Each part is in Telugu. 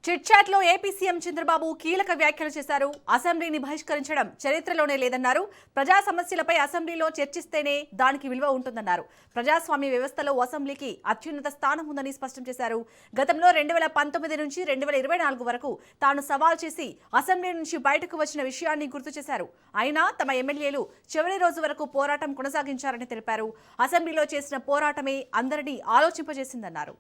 చిట్ చాట్ లో ఏపీ సీఎం చంద్రబాబు కీలక వ్యాఖ్యలు చేశారు. అసెంబ్లీని బహిష్కరించడం చరిత్రలోనే లేదన్నారు. ప్రజా సమస్యలపై అసెంబ్లీలో చర్చిస్తేనే దానికి విలువ ఉంటుందన్నారు. ప్రజాస్వామ్య వ్యవస్థలో అసెంబ్లీకి అత్యున్నత స్థానం ఉందని స్పష్టం చేశారు. గతంలో 2019 నుంచి 2024 వరకు తాను సవాల్ చేసి అసెంబ్లీ నుంచి బయటకు వచ్చిన విషయాన్ని గుర్తు చేశారు. అయినా తమ ఎమ్మెల్యేలు చివరి రోజు వరకు పోరాటం కొనసాగించారని తెలిపారు. అసెంబ్లీలో చేసిన పోరాటమే అందరినీ ఆలోచింపజేసిందన్నారు.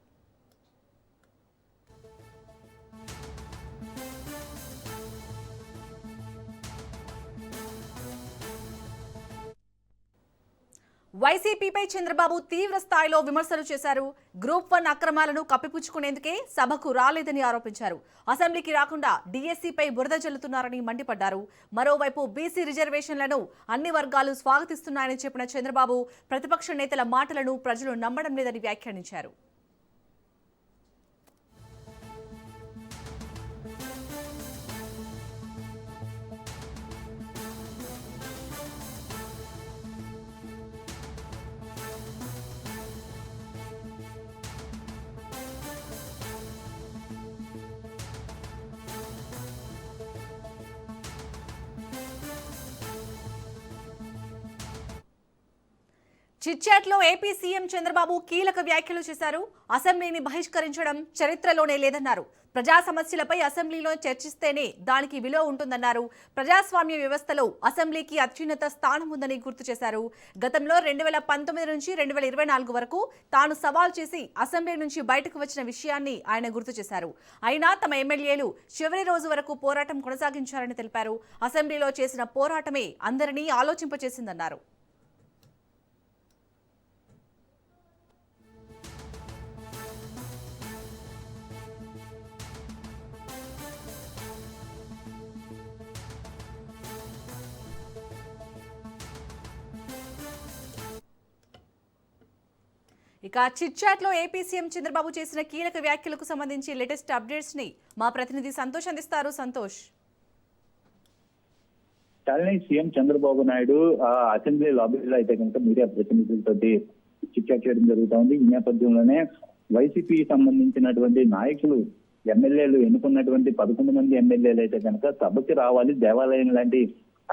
వైసీపీపై చంద్రబాబు తీవ్ర స్థాయిలో విమర్శలు చేశారు. గ్రూప్ 1 అక్రమాలను కప్పిపుచ్చుకునేందుకే సభకు రాలేదని ఆరోపించారు. అసెంబ్లీకి రాకుండా డీఎస్సీపై బురద జల్లుతున్నారని మండిపడ్డారు. మరోవైపు బీసీ రిజర్వేషన్లను అన్ని వర్గాలు స్వాగతిస్తున్నాయని చెప్పిన చంద్రబాబు ప్రతిపక్ష నేతల మాటలను ప్రజలు నమ్మడం లేదని వ్యాఖ్యానించారు. చిట్ చాట్ లో ఏపీ సీఎం చంద్రబాబు కీలక వ్యాఖ్యలు చేశారు. అసెంబ్లీని బహిష్కరించడం చరిత్రలోనే లేదన్నారు. ప్రజా సమస్యలపై అసెంబ్లీలో చర్చిస్తేనే దానికి విలువ ఉంటుందన్నారు. ప్రజాస్వామ్య వ్యవస్థలో అసెంబ్లీకి అత్యున్నత స్థానం ఉందని గుర్తు చేశారు. గతంలో 2019 నుంచి 2024 వరకు తాను సవాల్ చేసి అసెంబ్లీ నుంచి బయటకు వచ్చిన విషయాన్ని ఆయన గుర్తు చేశారు. అయినా తమ ఎమ్మెల్యేలు చివరి రోజు వరకు పోరాటం కొనసాగించారని తెలిపారు. అసెంబ్లీలో చేసిన పోరాటమే అందరినీ ఆలోచింపచేసిందన్నారు. ఇక చిట్ చాట్ లో ఏపీ సీఎం చంద్రబాబు చేసిన కీలక వ్యాఖ్యలకు సంబంధించి లేటెస్ట్ అప్డేట్స్ ని మా ప్రతినిధి సంతోష్ అందిస్తారు. సంతోష్, సీఎం చంద్రబాబు నాయుడు అసెంబ్లీ లాబీలో అయితే కనుక మీడియా ప్రతినిధులతో చిట్ చాట్ చేయడం జరుగుతోంది. ఈ నేపథ్యంలోనే వైసీపీ సంబంధించినటువంటి నాయకులు ఎమ్మెల్యేలు ఎన్నుకున్నటువంటి 11 మంది ఎమ్మెల్యేలు అయితే కనుక సభకి రావాలి, దేవాలయం లాంటి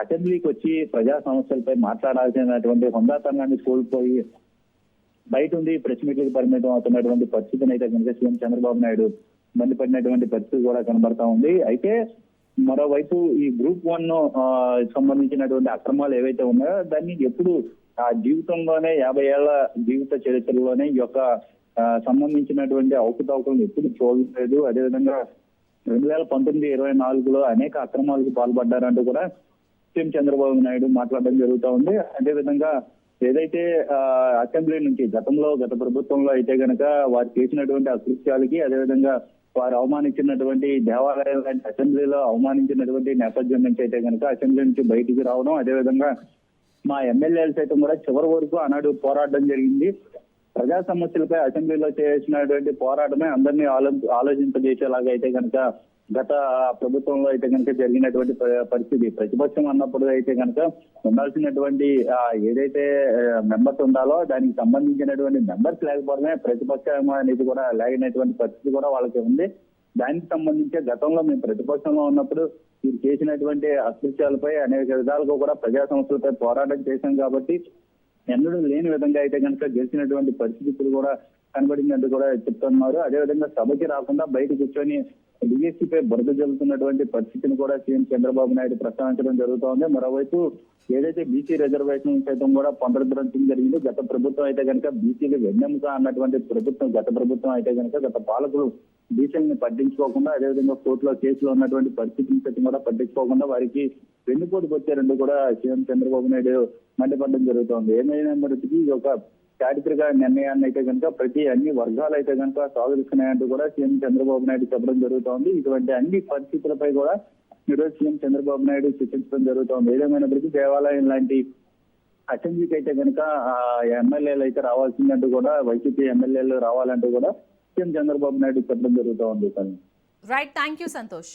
అసెంబ్లీకి వచ్చి ప్రజా సమస్యలపై మాట్లాడాల్సినటువంటి హుందాతనాన్ని కోల్పోయి బయట ఉంది ప్రెస్ మీట్లకు పరిమితం అవుతున్నటువంటి పరిస్థితిని అయితే కనుక సీఎం చంద్రబాబు నాయుడు మండిపడినటువంటి పరిస్థితి కూడా కనబడతా ఉంది. అయితే మరోవైపు ఈ గ్రూప్ 1 సంబంధించినటువంటి అక్రమాలు ఏవైతే ఉన్నాయో దాన్ని ఎప్పుడు ఆ జీవితంలోనే 50 ఏళ్ల జీవిత చరిత్రలోనే ఈ యొక్క సంబంధించినటువంటి అవకతవకలను ఎప్పుడు చూడలేదు. అదేవిధంగా 2019-24లో అనేక అక్రమాలకు పాల్పడ్డారంటూ కూడా సీఎం చంద్రబాబు నాయుడు మాట్లాడడం జరుగుతూ ఉంది. అదేవిధంగా ఏదైతే అసెంబ్లీ నుంచి గత ప్రభుత్వంలో అయితే కనుక వారు చేసినటువంటి అకృత్యాలకి, అదేవిధంగా వారు అవమానించినటువంటి దేవాలయం లాంటి అసెంబ్లీలో అవమానించినటువంటి నేపథ్యం నుంచి అయితే కనుక అసెంబ్లీ నుంచి బయటికి రావడం, అదేవిధంగా మా ఎమ్మెల్యేలు సైతం కూడా చివరి వరకు ఆనాడు పోరాడడం జరిగింది. ప్రజా సమస్యలపై అసెంబ్లీలో చేసినటువంటి పోరాటమే అందరినీ ఆలోచింపజేసేలాగా అయితే కనుక గత ప్రభుత్వంలో అయితే కనుక జరిగినటువంటి పరిస్థితి. ప్రతిపక్షం అన్నప్పుడు అయితే కనుక ఉండాల్సినటువంటి ఏదైతే మెంబర్స్ ఉండాలో దానికి సంబంధించినటువంటి మెంబర్స్ లేకపోవడమే ప్రతిపక్షం అనేది కూడా లేనటువంటి పరిస్థితి కూడా వాళ్ళకి ఉంది. దానికి సంబంధించి గతంలో మేము ప్రతిపక్షంలో ఉన్నప్పుడు మీరు చేసినటువంటి అకృత్యాలపై అనేక విధాలుగా కూడా ప్రజా సమస్యలపై పోరాటం చేశాం కాబట్టి ఎన్నడూ లేని విధంగా అయితే కనుక గెలిచినటువంటి పరిస్థితులు కూడా కనబడిందంటూ కూడా చెప్తున్నారు. అదేవిధంగా సభకి రాకుండా బయట కూర్చొని డీఎస్సీపై బురద జల్లుతున్నటువంటి పరిస్థితిని కూడా సీఎం చంద్రబాబు నాయుడు ప్రస్తావించడం జరుగుతోంది. మరోవైపు ఏదైతే బీసీ రిజర్వేషన్ సైతం కూడా పునరుద్ధరించడం జరిగింది. గత ప్రభుత్వం అయితే కనుక బీసీలు వెన్నెముక అన్నటువంటి గత ప్రభుత్వం అయితే కనుక గత పాలకులు బీసీలని పట్టించుకోకుండా, అదేవిధంగా కోర్టులో కేసులో ఉన్నటువంటి పరిస్థితిని సైతం కూడా పట్టించుకోకుండా వారికి వెన్నుపోటుకు వచ్చారంటూ కూడా సీఎం చంద్రబాబు నాయుడు మండిపడడం జరుగుతోంది. ఏమైనప్పటికీ ఈ యొక్క చారిత్రక నిర్ణయాన్ని అయితే కనుక అన్ని వర్గాలు అయితే కనుక స్వాగతిస్తున్నాయంటూ కూడా సీఎం చంద్రబాబు నాయుడు చెప్పడం జరుగుతోంది. ఇటువంటి అన్ని పరిస్థితులపై కూడా ఈరోజు సీఎం చంద్రబాబు నాయుడు చర్చించడం జరుగుతోంది. ఏదేమైనప్పటికీ దేవాలయం లాంటి అసెంబ్లీకి అయితే కనుక ఎమ్మెల్యేలు అయితే రావాల్సిందంటూ కూడా వైసీపీ ఎమ్మెల్యేలు రావాలంటూ కూడా సీఎం చంద్రబాబు నాయుడు చెప్పడం జరుగుతోంది. Right, thank you Santosh.